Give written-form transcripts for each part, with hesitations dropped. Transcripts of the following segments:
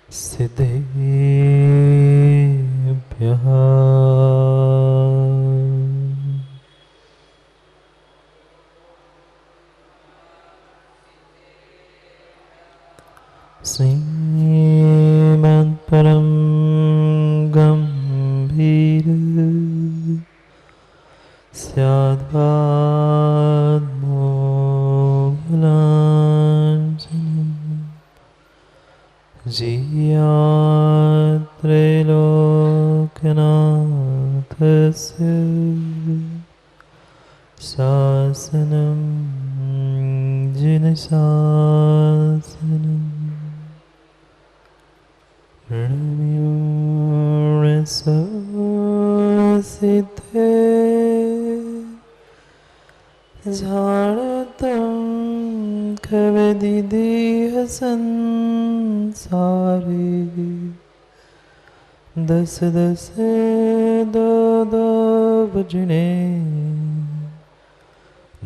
सिद्धेभ्यः श्रीमद्परं गम्भीर स्याद्वाग्मोघलाञ्छनं जियात्रैलोक्यनाथस्य शासनं जिनशासनं ऋणमिमृतसिद्धे जानतं कविदिह संसारे दस दस दो दो बजने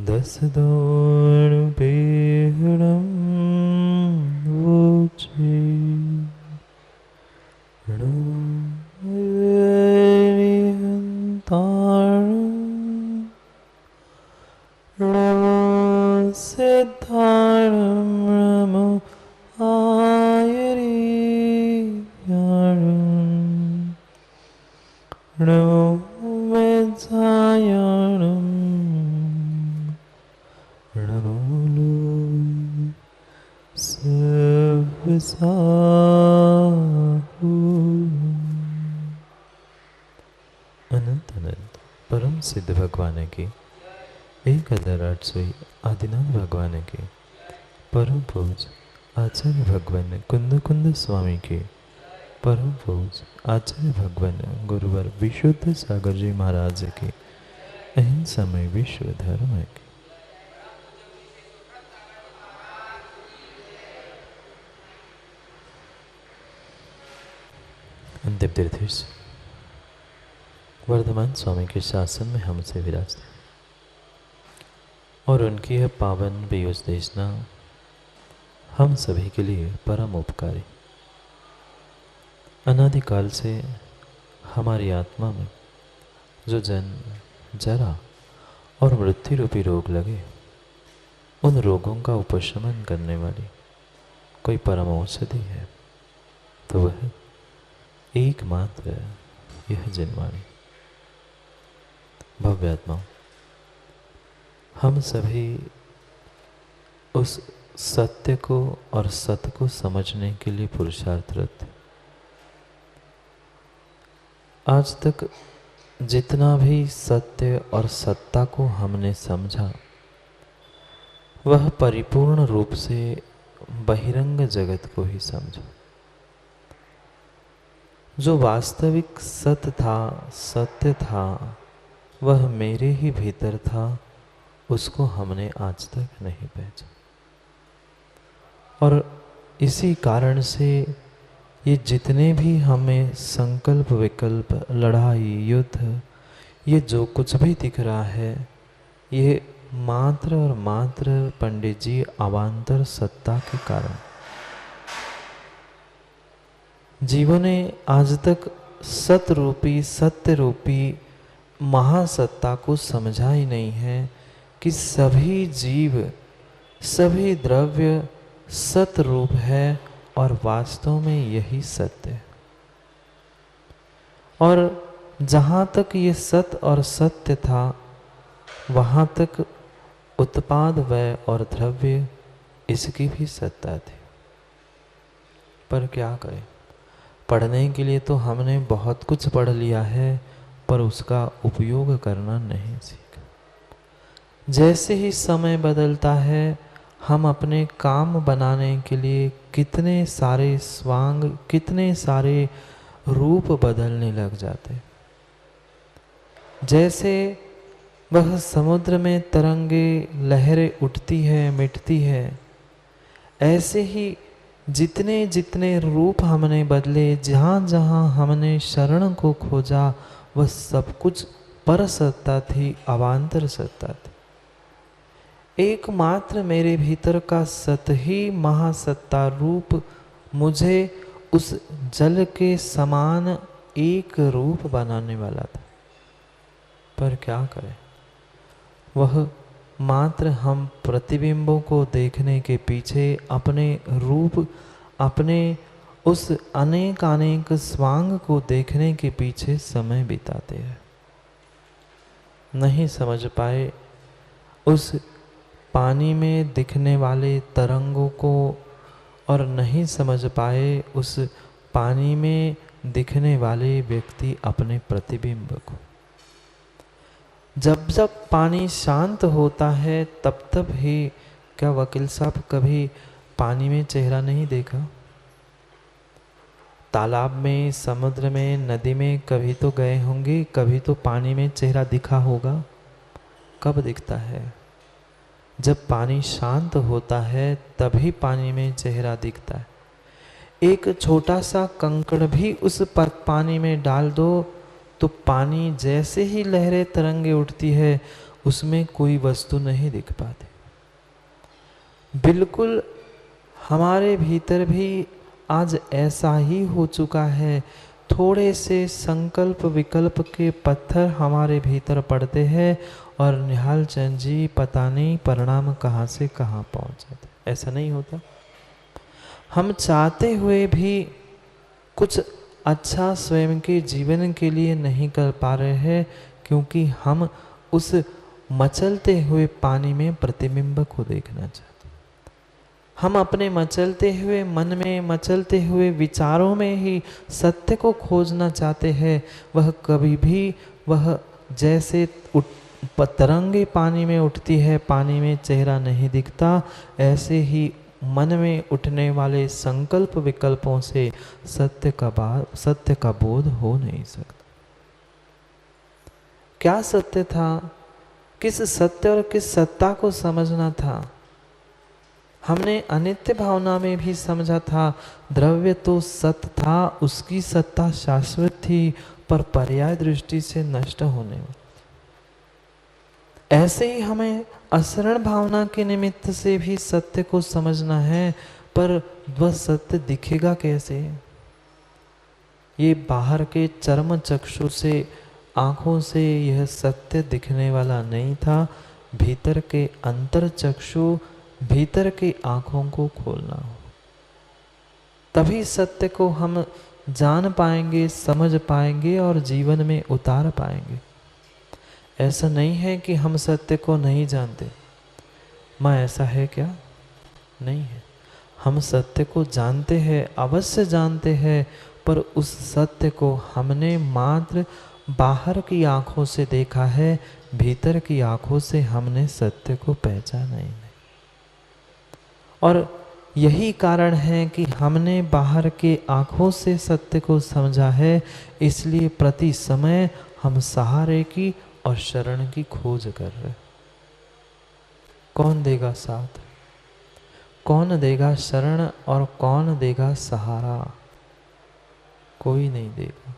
दस दोणुपेहणं वोचे नमो सिद्धाणं नमो आयरीयाणं नमो वेत्सायाणं नमो सर्वसाहु। अनंत अनंत परम सिद्ध भगवान की 1800 आदिनाथ भगवान के परम पूज आचार्य भगवान कुंद कुंद स्वामी के परम पूज आचार्य भगवान गुरुवर विशुद्ध सागर जी महाराज के अहिंसामय विश्व धर्म के अंतिम तीर्थेश वर्धमान स्वामी के शासन में हमसे विराजते और उनकी यह पावन पीयूष देशना हम सभी के लिए परम उपकारी। अनादिकाल से हमारी आत्मा में जो जन्म जरा और मृत्यु रूपी रोग लगे, उन रोगों का उपशमन करने वाली कोई परम औषधि है तो वह एकमात्र यह जिनवाणी। भव्य आत्मा, हम सभी उस सत्य को और सत्य को समझने के लिए पुरुषार्थरत। आज तक जितना भी सत्य और सत्ता को हमने समझा, वह परिपूर्ण रूप से बहिरंग जगत को ही समझा। जो वास्तविक सत्य था वह मेरे ही भीतर था, उसको हमने आज तक नहीं पहचाना। और इसी कारण से ये जितने भी हमें संकल्प विकल्प लड़ाई युद्ध ये जो कुछ भी दिख रहा है, ये मात्र और मात्र पंडित जी अवान्तर सत्ता के कारण। जीवों ने आज तक सत्य रूपी महासत्ता को समझा ही नहीं है कि सभी जीव सभी द्रव्य सत रूप है और वास्तव में यही सत्य है। और जहाँ तक ये सत और सत्य था, वहाँ तक उत्पाद व्यय और द्रव्य इसकी भी सत्ता थी। पर क्या करें, पढ़ने के लिए तो हमने बहुत कुछ पढ़ लिया है, पर उसका उपयोग करना नहीं सीखा। जैसे ही समय बदलता है, हम अपने काम बनाने के लिए कितने सारे स्वांग, कितने सारे रूप बदलने लग जाते। जैसे वह समुद्र में तरंगे लहरें उठती है मिटती है, ऐसे ही जितने जितने रूप हमने बदले, जहाँ जहाँ हमने शरण को खोजा, वह सब कुछ पर सत्ता थी, अवान्तर सत्ता थी। एकमात्र मेरे भीतर का सत ही महासत्ता रूप मुझे उस जल के समान एक रूप बनाने वाला था। पर क्या करें, वह मात्र हम प्रतिबिंबों को देखने के पीछे अपने रूप, अपने उस अनेक स्वांग को देखने के पीछे समय बिताते हैं। नहीं समझ पाए उस पानी में दिखने वाले तरंगों को, और नहीं समझ पाए उस पानी में दिखने वाले व्यक्ति अपने प्रतिबिंब को। जब जब पानी शांत होता है तब तब ही, क्या वकील साहब कभी पानी में चेहरा नहीं देखा? तालाब में, समुद्र में, नदी में कभी तो गए होंगे, कभी तो पानी में चेहरा दिखा होगा। कब दिखता है? जब पानी शांत होता है तभी पानी में चेहरा दिखता है। एक छोटा सा कंकड़ भी उस पानी में डाल दो तो पानी जैसे ही लहरें तरंगे उठती है उसमें कोई वस्तु नहीं दिख पाती। बिल्कुल हमारे भीतर भी आज ऐसा ही हो चुका है। थोड़े से संकल्प विकल्प के पत्थर हमारे भीतर पड़ते हैं और निहाल चंद जी पता नहीं परिणाम कहाँ से कहाँ पहुँच जाते। ऐसा नहीं होता? हम चाहते हुए भी कुछ अच्छा स्वयं के जीवन के लिए नहीं कर पा रहे हैं, क्योंकि हम उस मचलते हुए पानी में प्रतिबिंब को देखना चाहते। हम अपने मचलते हुए मन में, मचलते हुए विचारों में ही सत्य को खोजना चाहते हैं। वह कभी भी, वह जैसे तरंगे पानी में उठती है, पानी में चेहरा नहीं दिखता, ऐसे ही मन में उठने वाले संकल्प विकल्पों से सत्य का बोध हो नहीं सकता। क्या सत्य था? किस सत्य और किस सत्ता को समझना था? हमने अनित्य भावना में भी समझा था द्रव्य तो सत्य था, उसकी सत्ता शाश्वत थी, पर पर्याय दृष्टि से नष्ट होने वाली। ऐसे ही हमें असरण भावना के निमित्त से भी सत्य को समझना है, पर वह सत्य दिखेगा कैसे? ये बाहर के चर्म चक्षु से, आँखों से यह सत्य दिखने वाला नहीं था। भीतर के अंतर चक्षु, भीतर की आँखों को खोलना हो, तभी सत्य को हम जान पाएंगे, समझ पाएंगे और जीवन में उतार पाएंगे। ऐसा नहीं है कि हम सत्य को नहीं जानते। माँ ऐसा है क्या? नहीं है। हम सत्य को जानते हैं, अवश्य जानते हैं, पर उस सत्य को हमने मात्र बाहर की आँखों से देखा है, भीतर की आँखों से हमने सत्य को पहचाना ही नहीं। और यही कारण है कि हमने बाहर के आँखों से सत्य को समझा है, इसलिए प्रति समय हम सहारे की और शरण की खोज कर रहे। कौन देगा साथ? कौन देगा शरण और कौन देगा सहारा? कोई नहीं देगा।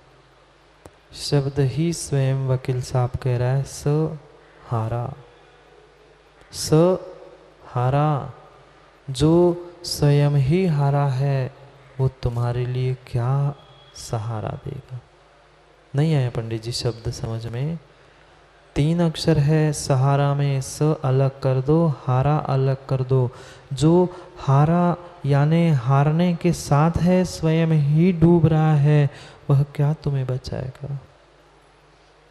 शब्द ही स्वयं वकील साहब कह रहा है, सहारा। सहारा, जो स्वयं ही हारा है वो तुम्हारे लिए क्या सहारा देगा? नहीं आया पंडित जी शब्द समझ में? 3 अक्षर है सहारा में, स अलग कर दो, हारा अलग कर दो। जो हारा यानी हारने के साथ है, स्वयं ही डूब रहा है, वह क्या तुम्हें बचाएगा?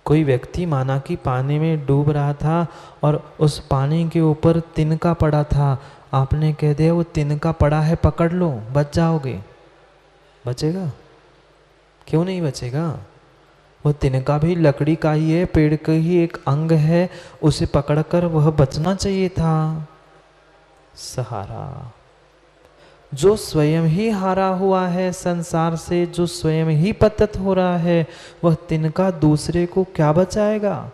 कोई व्यक्ति माना कि पानी में डूब रहा था और उस पानी के ऊपर तिनका पड़ा था, आपने कह दिया वो तिनका पड़ा है, पकड़ लो, बच जाओगे। बचेगा? क्यों नहीं बचेगा? वो तिनका भी लकड़ी का ही है, पेड़ का ही एक अंग है, उसे पकड़कर वह बचना चाहिए था। सहारा, जो स्वयं ही हारा हुआ है संसार से, जो स्वयं ही पतित हो रहा है, वह तिनका दूसरे को क्या बचाएगा?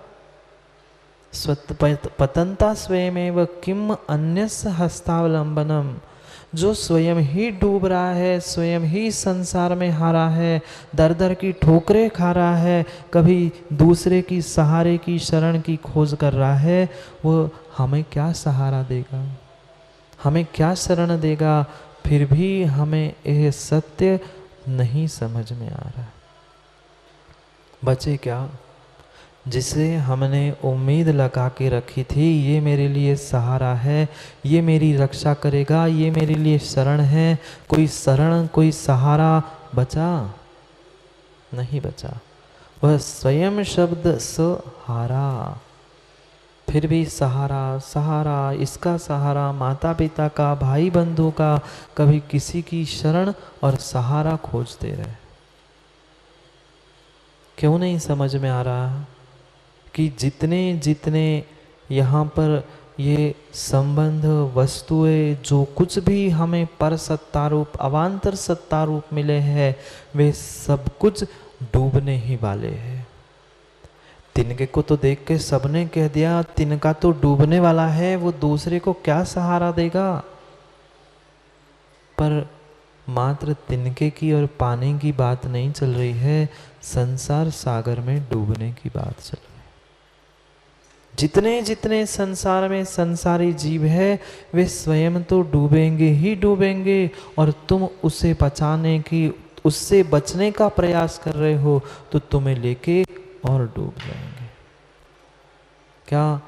पतंता स्वयमेव किम अन्यस्य हस्तावलंबनम। जो स्वयं ही डूब रहा है, स्वयं ही संसार में हारा है, दर दर की ठोकरें खा रहा है, कभी दूसरे की सहारे की शरण की खोज कर रहा है, वो हमें क्या सहारा देगा, हमें क्या शरण देगा? फिर भी हमें यह सत्य नहीं समझ में आ रहा। बचे क्या? जिसे हमने उम्मीद लगा के रखी थी, ये मेरे लिए सहारा है, ये मेरी रक्षा करेगा, ये मेरे लिए शरण है, कोई शरण कोई सहारा बचा? नहीं बचा। वह स्वयं शब्द सहारा, फिर भी सहारा सहारा, इसका सहारा माता पिता का, भाई बंधु का, कभी किसी की शरण और सहारा खोजते रहे। क्यों नहीं समझ में आ रहा कि जितने जितने यहाँ पर ये संबंध, वस्तुएं, जो कुछ भी हमें पर सत्ता रूप, अवान्तर सत्ता रूप मिले हैं, वे सब कुछ डूबने ही वाले हैं। तिनके को तो देख के सबने कह दिया तिनका तो डूबने वाला है, वो दूसरे को क्या सहारा देगा? पर मात्र तिनके की और पानी की बात नहीं चल रही है, संसार सागर में डूबने की बात चल रही है। जितने जितने संसार में संसारी जीव है, वे स्वयं तो डूबेंगे ही डूबेंगे, और तुम उसे बचाने की, उससे बचने का प्रयास कर रहे हो, तो तुम्हें लेके और डूब जाएंगे। क्या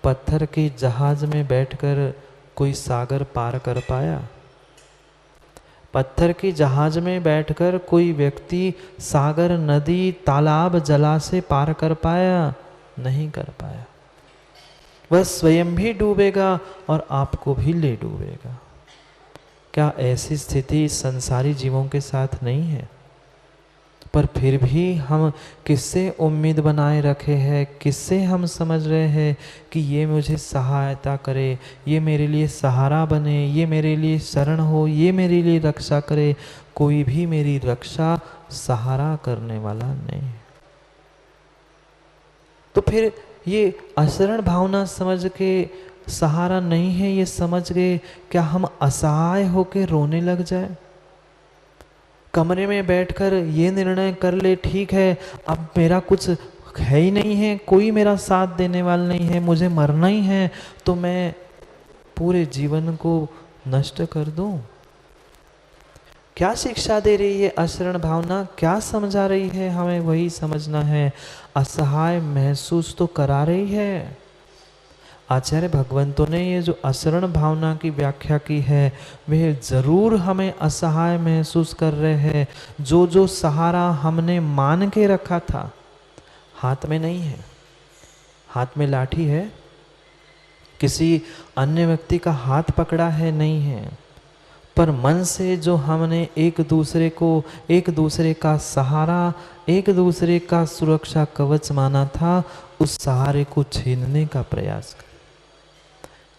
पत्थर के जहाज में बैठकर कोई सागर पार कर पाया? पत्थर के जहाज में बैठकर कोई व्यक्ति सागर, नदी, तालाब, जलाशय पार कर पाया? नहीं कर पाया। वह स्वयं भी डूबेगा और आपको भी ले डूबेगा। क्या ऐसी स्थिति संसारी जीवों के साथ नहीं है? पर फिर भी हम किससे उम्मीद बनाए रखे हैं, किससे हम समझ रहे हैं कि ये मुझे सहायता करे, ये मेरे लिए सहारा बने, ये मेरे लिए शरण हो, ये मेरे लिए रक्षा करे। कोई भी मेरी रक्षा, सहारा करने वाला नहीं। तो फिर ये अशरण भावना समझ के, सहारा नहीं है ये समझ के, क्या हम असहाय होके रोने लग जाए? कमरे में बैठकर ये निर्णय कर ले, ठीक है अब मेरा कुछ है ही नहीं है, कोई मेरा साथ देने वाला नहीं है, मुझे मरना ही है, तो मैं पूरे जीवन को नष्ट कर दूं? क्या शिक्षा दे रही है अशरण भावना? क्या समझा रही है? हमें वही समझना है। असहाय महसूस तो करा रही है। आचार्य भगवंतों ने ये जो अशरण भावना की व्याख्या की है, वे जरूर हमें असहाय महसूस कर रहे हैं। जो जो सहारा हमने मान के रखा था, हाथ में नहीं है, हाथ में लाठी है, किसी अन्य व्यक्ति का हाथ पकड़ा है, नहीं है, पर मन से जो हमने एक दूसरे को, एक दूसरे का सहारा, एक दूसरे का सुरक्षा कवच माना था, उस सहारे को छीनने का प्रयास कर।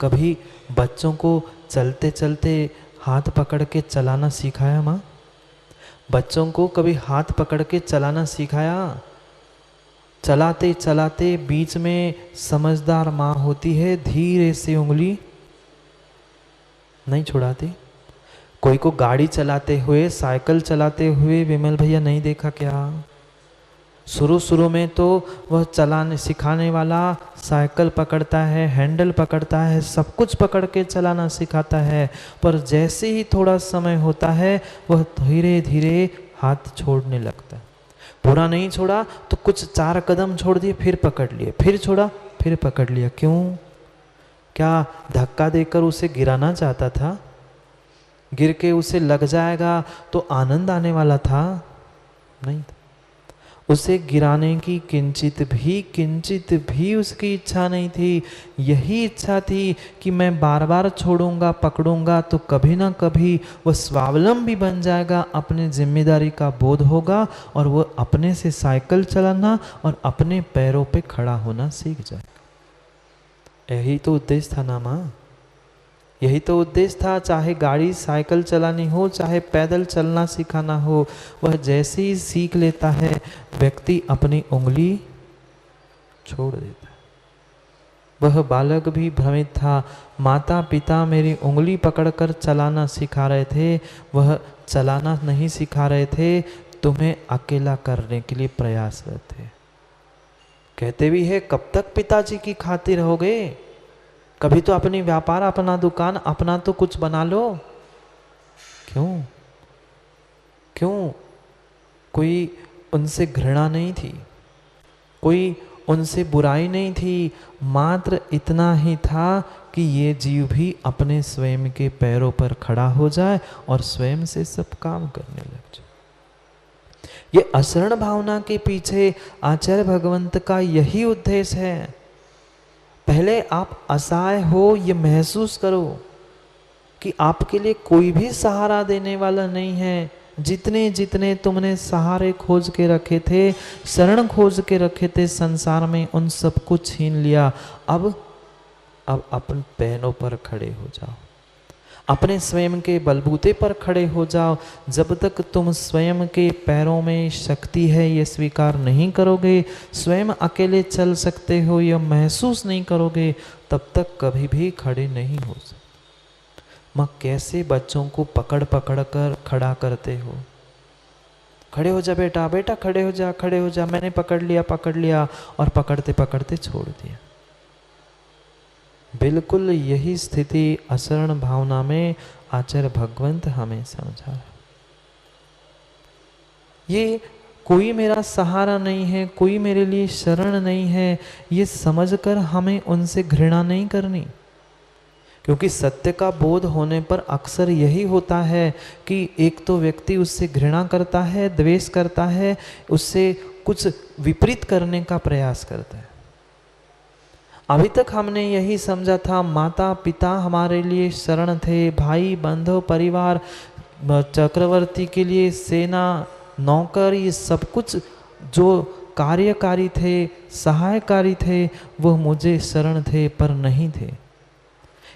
कभी बच्चों को चलते चलते हाथ पकड़ के चलाना सिखाया माँ? बच्चों को कभी हाथ पकड़ के चलाना सिखाया? चलाते चलाते बीच में समझदार माँ होती है, धीरे से उंगली नहीं छुड़ाती। कोई को गाड़ी चलाते हुए, साइकिल चलाते हुए विमल भैया नहीं देखा क्या? शुरू शुरू में तो वह चलाने सिखाने वाला साइकिल पकड़ता है, हैंडल पकड़ता है, सब कुछ पकड़ के चलाना सिखाता है, पर जैसे ही थोड़ा समय होता है वह धीरे धीरे हाथ छोड़ने लगता है। पूरा नहीं छोड़ा तो कुछ 4 कदम छोड़ दिए, फिर पकड़ लिए, फिर छोड़ा, फिर पकड़ लिया। क्यों? क्या धक्का देकर उसे गिराना चाहता था? गिर के उसे लग जाएगा तो आनंद आने वाला था? नहीं था। उसे गिराने की किंचित भी उसकी इच्छा नहीं थी। यही इच्छा थी कि मैं बार बार छोड़ूंगा, पकड़ूंगा तो कभी ना कभी वह स्वावलंबी बन जाएगा, अपनी जिम्मेदारी का बोध होगा और वह अपने से साइकिल चलाना और अपने पैरों पे खड़ा होना सीख जाएगा। यही तो उद्देश्य था ना माँ, यही तो उद्देश्य था। चाहे गाड़ी साइकिल चलानी हो, चाहे पैदल चलना सिखाना हो, वह जैसे ही सीख लेता है व्यक्ति अपनी उंगली छोड़ देता है। वह बालक भी भ्रमित था। माता पिता मेरी उंगली पकड़कर चलाना सिखा रहे थे, वह चलाना नहीं सिखा रहे थे, तुम्हें अकेला करने के लिए प्रयासरत थे। कहते भी है कब तक पिताजी की खातिर रहोगे, कभी तो अपनी व्यापार, अपना दुकान, अपना तो कुछ बना लो। क्यों क्यों? कोई उनसे घृणा नहीं थी, कोई उनसे बुराई नहीं थी, मात्र इतना ही था कि ये जीव भी अपने स्वयं के पैरों पर खड़ा हो जाए और स्वयं से सब काम करने लग जाए। ये अशरण भावना के पीछे आचार्य भगवंत का यही उद्देश्य है। पहले आप असहाय हो ये महसूस करो कि आपके लिए कोई भी सहारा देने वाला नहीं है। जितने जितने तुमने सहारे खोज के रखे थे, शरण खोज के रखे थे संसार में, उन सब को छीन लिया। अब अपन पैरों पर खड़े हो जाओ, अपने स्वयं के बलबूते पर खड़े हो जाओ। जब तक तुम स्वयं के पैरों में शक्ति है ये स्वीकार नहीं करोगे, स्वयं अकेले चल सकते हो यह महसूस नहीं करोगे, तब तक कभी भी खड़े नहीं हो सकते। माँ कैसे बच्चों को पकड़ पकड़ कर खड़ा करते हो। खड़े हो जा बेटा, बेटा खड़े हो जा, खड़े हो जा। मैंने पकड़ लिया और पकड़ते पकड़ते छोड़ दिया। बिल्कुल यही स्थिति अशरण भावना में आचार्य भगवंत हमें समझा है। ये कोई मेरा सहारा नहीं है, कोई मेरे लिए शरण नहीं है, ये समझकर हमें उनसे घृणा नहीं करनी। क्योंकि सत्य का बोध होने पर अक्सर यही होता है कि एक तो व्यक्ति उससे घृणा करता है, द्वेष करता है, उससे कुछ विपरीत करने का प्रयास करता है। अभी तक हमने यही समझा था माता पिता हमारे लिए शरण थे, भाई बंधु परिवार, चक्रवर्ती के लिए सेना, नौकर, ये सब कुछ जो कार्यकारी थे, सहायकारी थे, वह मुझे शरण थे पर नहीं थे।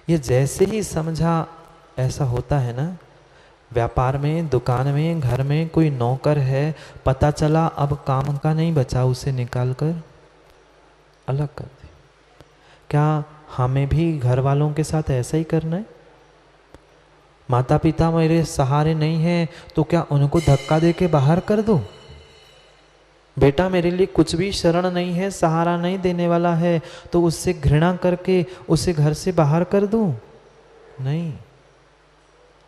ये जैसे ही समझा ऐसा होता है ना। व्यापार में, दुकान में, घर में कोई नौकर है, पता चला अब काम का नहीं बचा, उसे निकाल कर अलग कर दे। क्या हमें भी घर वालों के साथ ऐसा ही करना है? माता पिता मेरे सहारे नहीं है तो क्या उनको धक्का दे के बाहर कर दो? बेटा मेरे लिए कुछ भी शरण नहीं है, सहारा नहीं देने वाला है, तो उससे घृणा करके उसे घर से बाहर कर दूं? नहीं,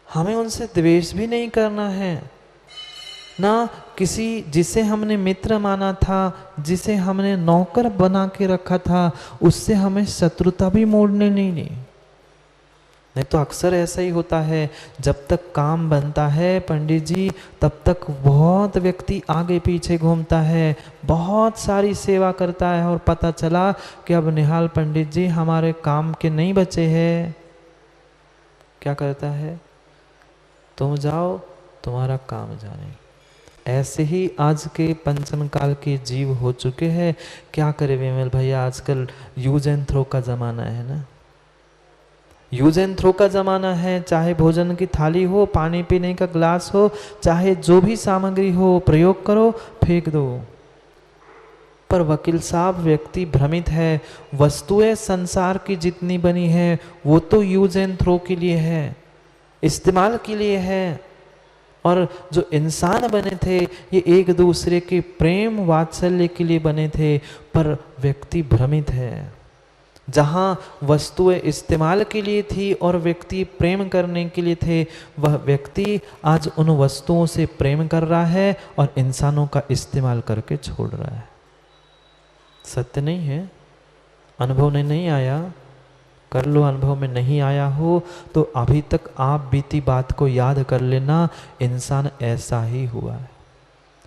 हमें उनसे द्वेष भी नहीं करना है ना। किसी जिसे हमने मित्र माना था, जिसे हमने नौकर बना के रखा था, उससे हमें शत्रुता भी मोड़ने नहीं तो अक्सर ऐसा ही होता है। जब तक काम बनता है पंडित जी, तब तक बहुत व्यक्ति आगे पीछे घूमता है, बहुत सारी सेवा करता है, और पता चला कि अब निहाल पंडित जी हमारे काम के नहीं बचे हैं। क्या करता है? तुम जाओ, तुम्हारा काम जाने। ऐसे ही आज के पंचम काल के जीव हो चुके हैं। क्या करे विमल भैया, आजकल यूज एंड थ्रो का जमाना है ना। यूज एंड थ्रो का जमाना है। चाहे भोजन की थाली हो, पानी पीने का ग्लास हो, चाहे जो भी सामग्री हो, प्रयोग करो, फेंक दो। पर वकील साहब व्यक्ति भ्रमित है। वस्तुएं संसार की जितनी बनी है वो तो यूज एंड थ्रो के लिए है, इस्तेमाल के लिए है। और जो इंसान बने थे ये एक दूसरे के प्रेम वात्सल्य के लिए बने थे। पर व्यक्ति भ्रमित है। जहाँ वस्तुएं इस्तेमाल के लिए थी और व्यक्ति प्रेम करने के लिए थे, वह व्यक्ति आज उन वस्तुओं से प्रेम कर रहा है और इंसानों का इस्तेमाल करके छोड़ रहा है। सत्य नहीं है? अनुभव में नहीं आया? कर लो। अनुभव में नहीं आया हो तो अभी तक आप बीती बात को याद कर लेना। इंसान ऐसा ही हुआ है।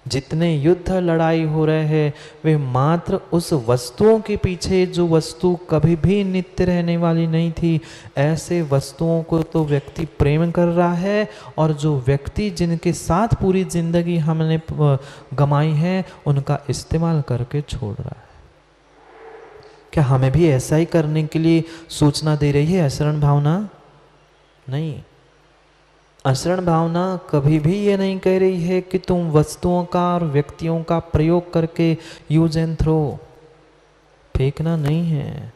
जितने युद्ध लड़ाई हो रहे हैं वे मात्र उस वस्तुओं के पीछे जो वस्तु कभी भी नित्य रहने वाली नहीं थी। ऐसे वस्तुओं को तो व्यक्ति प्रेम कर रहा है, और जो व्यक्ति जिनके साथ पूरी जिंदगी हमने गमाई है उनका इस्तेमाल करके छोड़ रहा है। क्या हमें भी ऐसा ही करने के लिए सूचना दे रही है अशरण भावना? नहीं, अशरण भावना कभी भी ये नहीं कह रही है कि तुम वस्तुओं का और व्यक्तियों का प्रयोग करके यूज एंड थ्रो, फेंकना नहीं है।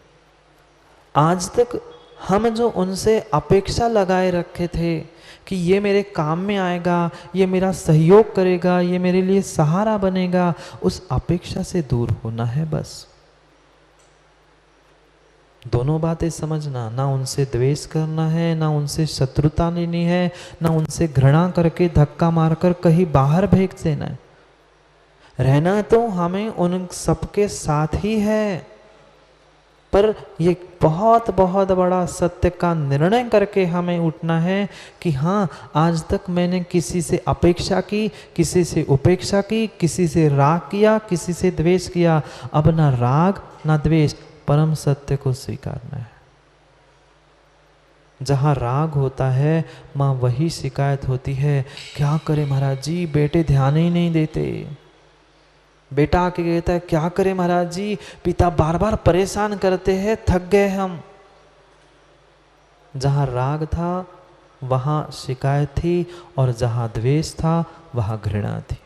आज तक हम जो उनसे अपेक्षा लगाए रखे थे कि ये मेरे काम में आएगा, ये मेरा सहयोग करेगा, ये मेरे लिए सहारा बनेगा, उस अपेक्षा से दूर होना है बस। दोनों बातें समझना, ना उनसे द्वेष करना है, ना उनसे शत्रुता लेनी है, ना उनसे घृणा करके धक्का मारकर कहीं बाहर फेंक देना है। रहना तो हमें उन सबके साथ ही है, पर ये बहुत बहुत बड़ा सत्य का निर्णय करके हमें उठना है कि हाँ, आज तक मैंने किसी से अपेक्षा की, किसी से उपेक्षा की, किसी से राग किया, किसी से द्वेष किया। अब ना राग ना द्वेष, परम सत्य को स्वीकारना है। जहाँ राग होता है माँ वही शिकायत होती है, क्या करे महाराज जी, बेटे ध्यान ही नहीं देते। बेटा आके कहता है, क्या करे महाराज जी, पिता बार बार परेशान करते हैं, थक गए हम। जहाँ राग था वहाँ शिकायत थी, और जहाँ द्वेष था वहाँ घृणा थी।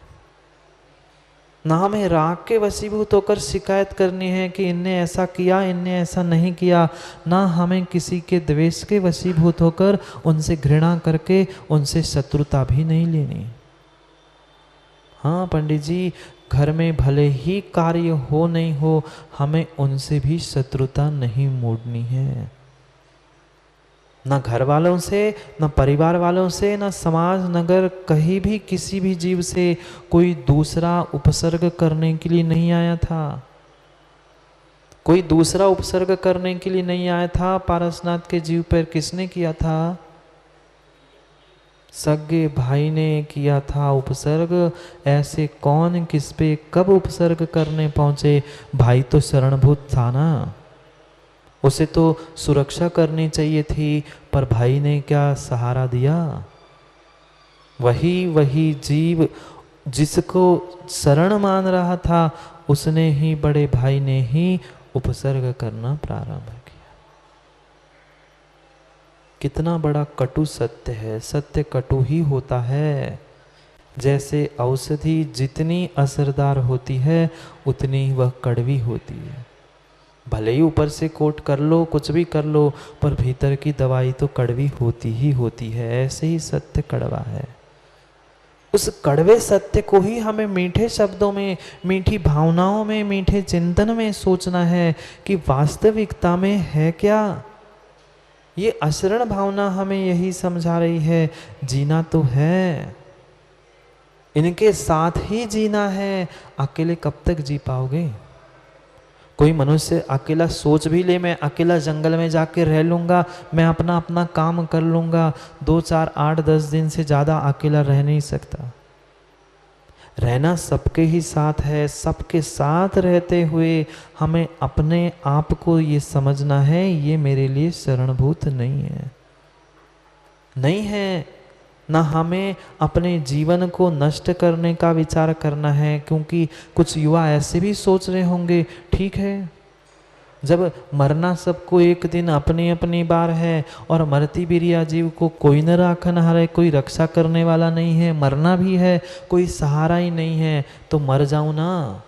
ना हमें राग के वशीभूत होकर शिकायत करनी है कि इनने ऐसा किया, इनने ऐसा नहीं किया। ना हमें किसी के द्वेष के वशीभूत होकर उनसे घृणा करके उनसे शत्रुता भी नहीं लेनी। हाँ पंडित जी, घर में भले ही कार्य हो नहीं हो, हमें उनसे भी शत्रुता नहीं मोड़नी है। ना घर वालों से, ना परिवार वालों से, ना समाज नगर, कहीं भी किसी भी जीव से कोई दूसरा उपसर्ग करने के लिए नहीं आया था। कोई दूसरा उपसर्ग करने के लिए नहीं आया था। पारसनाथ के जीव पर किसने किया था? सगे भाई ने किया था उपसर्ग। ऐसे कौन किस पे कब उपसर्ग करने पहुंचे? भाई तो शरणभूत था ना, उसे तो सुरक्षा करनी चाहिए थी, पर भाई ने क्या सहारा दिया? वही जीव जिसको शरण मान रहा था, उसने ही, बड़े भाई ने ही उपसर्ग करना प्रारंभ किया। कितना बड़ा कटु सत्य है। सत्य कटु ही होता है। जैसे औषधि जितनी असरदार होती है उतनी वह कड़वी होती है। भले ही ऊपर से कोट कर लो, कुछ भी कर लो, पर भीतर की दवाई तो कड़वी होती ही होती है। ऐसे ही सत्य कड़वा है। उस कड़वे सत्य को ही हमें मीठे शब्दों में, मीठी भावनाओं में, मीठे चिंतन में सोचना है कि वास्तविकता में है क्या। ये अशरण भावना हमें यही समझा रही है, जीना तो है, इनके साथ ही जीना है। अकेले कब तक जी पाओगे? कोई मनुष्य अकेला सोच भी ले, मैं अकेला जंगल में जाके रह लूँगा, मैं अपना अपना काम कर लूँगा, 2, 4, 8, 10 दिन से ज़्यादा अकेला रह नहीं सकता। रहना सबके ही साथ है। सबके साथ रहते हुए हमें अपने आप को ये समझना है, ये मेरे लिए शरणभूत नहीं है, नहीं है। ना हमें अपने जीवन को नष्ट करने का विचार करना है, क्योंकि कुछ युवा ऐसे भी सोच रहे होंगे, ठीक है, जब मरना सबको एक दिन अपनी अपनी बार है, और मरती बिरिया जीव को कोई न राखन हारे, कोई रक्षा करने वाला नहीं है, मरना भी है, कोई सहारा ही नहीं है, तो मर जाऊं ना,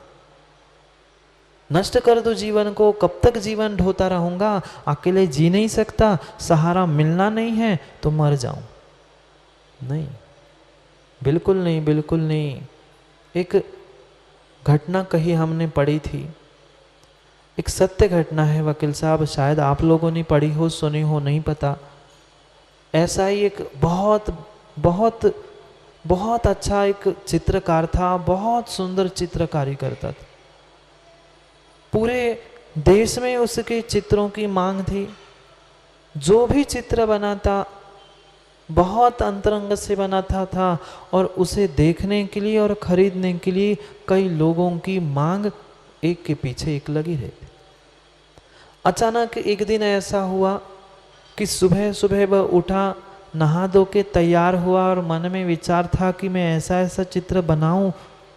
नष्ट कर दो जीवन को। कब तक जीवन ढोता रहूंगा? अकेले जी नहीं सकता, सहारा मिलना नहीं है तो मर जाऊं? नहीं, बिल्कुल नहीं, बिल्कुल नहीं। एक घटना कही हमने पढ़ी थी, एक सत्य घटना है वकील साहब, शायद आप लोगों ने पढ़ी हो, सुनी हो, नहीं पता। ऐसा ही एक बहुत बहुत बहुत अच्छा एक चित्रकार था, बहुत सुंदर चित्रकारी करता था। पूरे देश में उसके चित्रों की मांग थी। जो भी चित्र बनाता बहुत अंतरंग से बनाता था, और उसे देखने के लिए और खरीदने के लिए कई लोगों की मांग एक के पीछे एक लगी रहती। अचानक एक दिन ऐसा हुआ कि सुबह सुबह वह उठा, नहा धो के तैयार हुआ, और मन में विचार था कि मैं ऐसा ऐसा चित्र बनाऊं।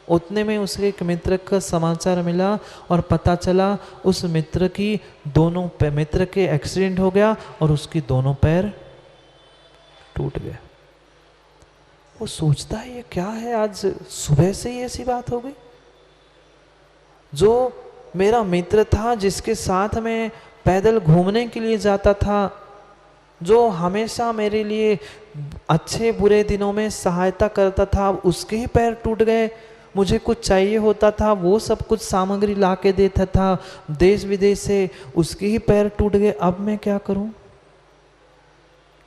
उतने में उसके एक मित्र का समाचार मिला, और पता चला उस मित्र की मित्र के एक्सीडेंट हो गया, और उसकी दोनों पैर टूट गए। वो सोचता है ये क्या है, आज सुबह से ही ऐसी बात हो गई। जो मेरा मित्र था, जिसके साथ मैं पैदल घूमने के लिए जाता था, जो हमेशा मेरे लिए अच्छे बुरे दिनों में सहायता करता था, उसके ही पैर टूट गए। मुझे कुछ चाहिए होता था, वो सब कुछ सामग्री ला के देता था देश विदेश से, उसके ही पैर टूट गए। अब मैं क्या करूं?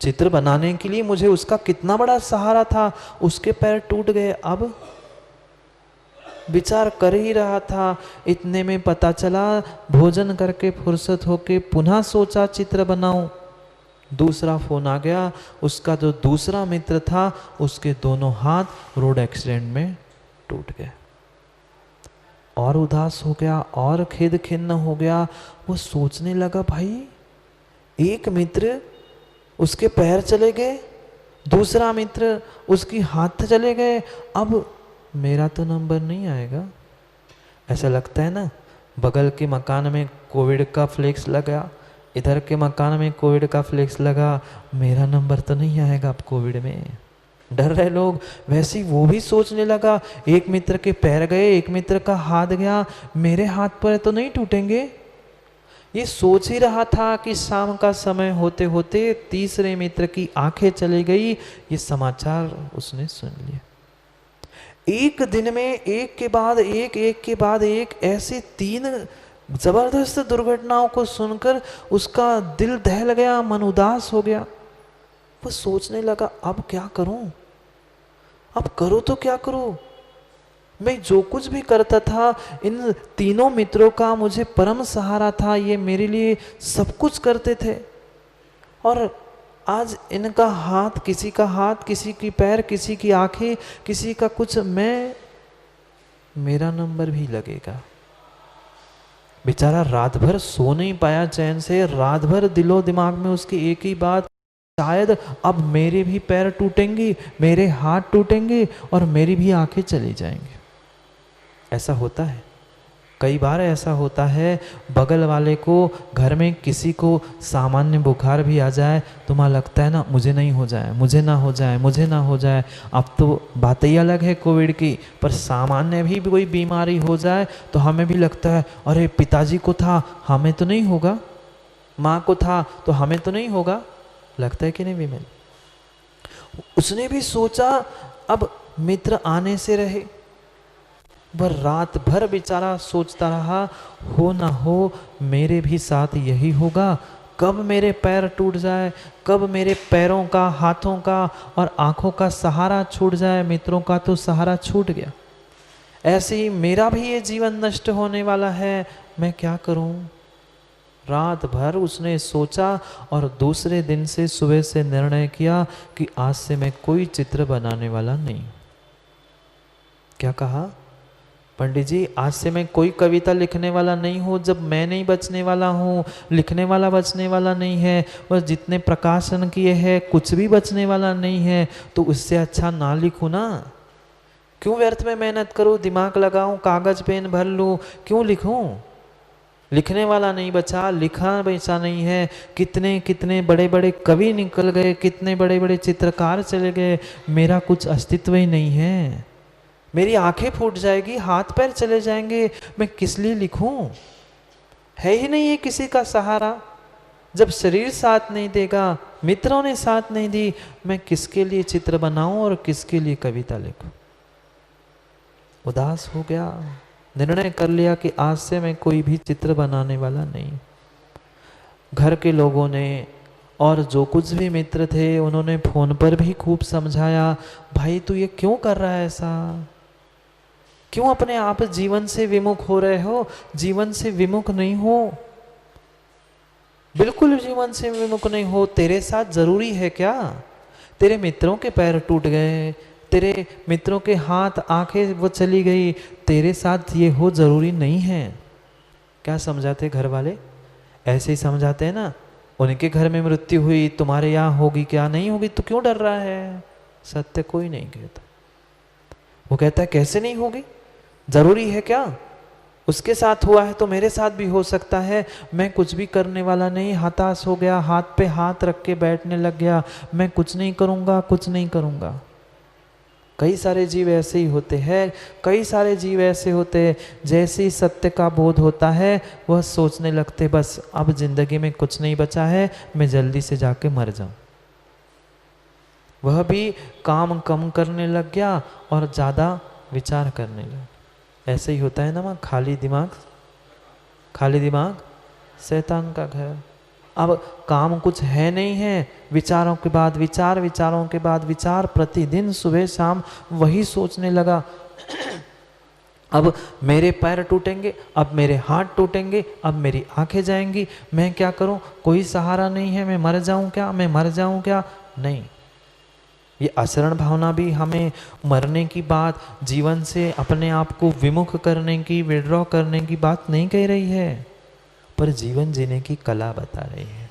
चित्र बनाने के लिए मुझे उसका कितना बड़ा सहारा था, उसके पैर टूट गए। अब विचार कर ही रहा था, इतने में पता चला, भोजन करके फुर्सत होके पुनः सोचा चित्र बनाऊं, दूसरा फोन आ गया। उसका जो दूसरा मित्र था, उसके दोनों हाथ रोड एक्सीडेंट में टूट गए। और उदास हो गया और खेद खिन्न हो गया। वो सोचने लगा, भाई एक मित्र उसके पैर चले गए, दूसरा मित्र उसकी हाथ चले गए, अब मेरा तो नंबर नहीं आएगा। ऐसा लगता है ना, बगल के मकान में कोविड का फ्लेक्स लगा, इधर के मकान में कोविड का फ्लेक्स लगा, मेरा नंबर तो नहीं आएगा अब कोविड में। डर रहे लोग। वैसे ही वो भी सोचने लगा, एक मित्र के पैर गए, एक मित्र का हाथ गया, मेरे हाथ पर तो नहीं टूटेंगे। ये सोच ही रहा था कि शाम का समय होते होते तीसरे मित्र की आंखें चली गई। ये समाचार उसने सुन लिया। एक दिन में एक के बाद एक, एक के बाद एक, ऐसे 3 जबरदस्त दुर्घटनाओं को सुनकर उसका दिल दहल गया, मन उदास हो गया। वो सोचने लगा, अब क्या करूं, अब करूं तो क्या करूं। मैं जो कुछ भी करता था, इन तीनों मित्रों का मुझे परम सहारा था, ये मेरे लिए सब कुछ करते थे, और आज इनका हाथ, किसी का हाथ, किसी की पैर, किसी की आंखें, किसी का कुछ, मेरा नंबर भी लगेगा। बेचारा रात भर सो नहीं पाया चैन से। रात भर दिलो दिमाग में उसकी एक ही बात, शायद अब मेरे भी पैर टूटेंगे, मेरे हाथ टूटेंगे और मेरी भी आंखें चली जाएंगी। ऐसा होता है, कई बार ऐसा होता है। बगल वाले को, घर में किसी को सामान्य बुखार भी आ जाए, तुम्हें लगता है ना, मुझे नहीं हो जाए, मुझे ना हो जाए, मुझे ना हो जाए। अब तो बात ही अलग है कोविड की, पर सामान्य भी कोई बीमारी हो जाए तो हमें भी लगता है, अरे पिताजी को था, हमें तो नहीं होगा, माँ को था तो हमें तो नहीं होगा। लगता है कि नहीं विमल? उसने भी सोचा, अब मित्र आने से रहे। वह रात भर बेचारा सोचता रहा, हो ना हो मेरे भी साथ यही होगा, कब मेरे पैर टूट जाए, कब मेरे पैरों का, हाथों का और आंखों का सहारा छूट जाए। मित्रों का तो सहारा छूट गया, ऐसे ही मेरा भी ये जीवन नष्ट होने वाला है, मैं क्या करूं। रात भर उसने सोचा और दूसरे दिन से सुबह से निर्णय किया कि आज से मैं कोई चित्र बनाने वाला नहीं। क्या कहा? पंडित जी, आज से मैं कोई कविता लिखने वाला नहीं हूँ। जब मैं नहीं बचने वाला हूँ, लिखने वाला बचने वाला नहीं है, बस जितने प्रकाशन किए हैं कुछ भी बचने वाला नहीं है, तो उससे अच्छा ना लिखूँ ना। क्यों व्यर्थ में मेहनत करूँ, दिमाग लगाऊँ, कागज पेन भर लूँ, क्यों लिखूँ। लिखने वाला नहीं बचा, लिखा बचा नहीं है। कितने कितने बड़े बड़े कवि निकल गए, कितने बड़े बड़े चित्रकार चले गए, मेरा कुछ अस्तित्व ही नहीं है। मेरी आंखें फूट जाएगी, हाथ पैर चले जाएंगे, मैं किस लिए लिखूं। है ही नहीं है किसी का सहारा। जब शरीर साथ नहीं देगा, मित्रों ने साथ नहीं दी, मैं किसके लिए चित्र बनाऊं और किसके लिए कविता लिखूं। उदास हो गया, निर्णय कर लिया कि आज से मैं कोई भी चित्र बनाने वाला नहीं। घर के लोगों ने और जो कुछ भी मित्र थे, उन्होंने फोन पर भी खूब समझाया, भाई तू ये क्यों कर रहा है ऐसा, क्यों अपने आप जीवन से विमुख हो रहे हो। जीवन से विमुख नहीं हो, बिल्कुल जीवन से विमुख नहीं हो। तेरे साथ जरूरी है क्या? तेरे मित्रों के पैर टूट गए, तेरे मित्रों के हाथ, आंखें वो चली गई, तेरे साथ ये हो जरूरी नहीं है। क्या समझाते घर वाले? ऐसे ही समझाते हैं ना, उनके घर में मृत्यु हुई, तुम्हारे यहाँ होगी क्या? नहीं होगी तो क्यों डर रहा है? सत्य कोई नहीं कहता। वो कहता है कैसे नहीं होगी, जरूरी है क्या? उसके साथ हुआ है तो मेरे साथ भी हो सकता है। मैं कुछ भी करने वाला नहीं, हताश हो गया, हाथ पे हाथ रख के बैठने लग गया, मैं कुछ नहीं करूँगा, कुछ नहीं करूँगा। कई सारे जीव ऐसे ही होते हैं, कई सारे जीव ऐसे होते हैं जैसे ही सत्य का बोध होता है वह सोचने लगते बस अब जिंदगी में कुछ नहीं बचा है, मैं जल्दी से जाके मर जाऊं। वह भी काम कम करने लग गया और ज़्यादा विचार करने लगा। ऐसे ही होता है ना माँ, खाली दिमाग शैतान का घर। अब काम कुछ है नहीं है, विचारों के बाद विचार, विचारों के बाद विचार, प्रतिदिन सुबह शाम वही सोचने लगा। अब मेरे पैर टूटेंगे, अब मेरे हाथ टूटेंगे, अब मेरी आंखें जाएंगी, मैं क्या करूं, कोई सहारा नहीं है, मैं मर जाऊं क्या। नहीं, ये आचरण भावना भी हमें मरने की बात, जीवन से अपने आप को विमुख करने की, विड्रॉ करने की बात नहीं कह रही है, पर जीवन जीने की कला बता रही है।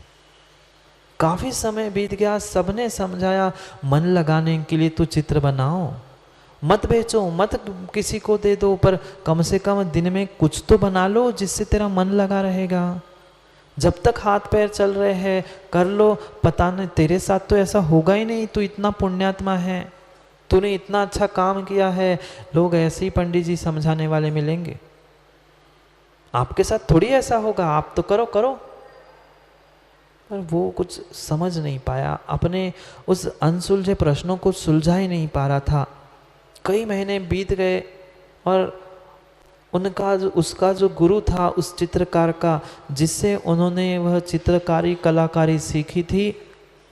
काफी समय बीत गया, सबने समझाया मन लगाने के लिए तो चित्र बनाओ, मत बेचो, मत किसी को दे दो, पर कम से कम दिन में कुछ तो बना लो जिससे तेरा मन लगा रहेगा। जब तक हाथ पैर चल रहे हैं कर लो, पता नहीं तेरे साथ तो ऐसा होगा ही नहीं, तू इतना पुण्यात्मा है, तूने इतना अच्छा काम किया है। लोग ऐसे ही पंडित जी समझाने वाले मिलेंगे, आपके साथ थोड़ी ऐसा होगा, आप तो करो करो। पर वो कुछ समझ नहीं पाया, अपने उस अनसुलझे प्रश्नों को सुलझा ही नहीं पा रहा था। कई महीने बीत गए और उसका जो गुरु था उस चित्रकार का, जिससे उन्होंने वह चित्रकारी कलाकारी सीखी थी,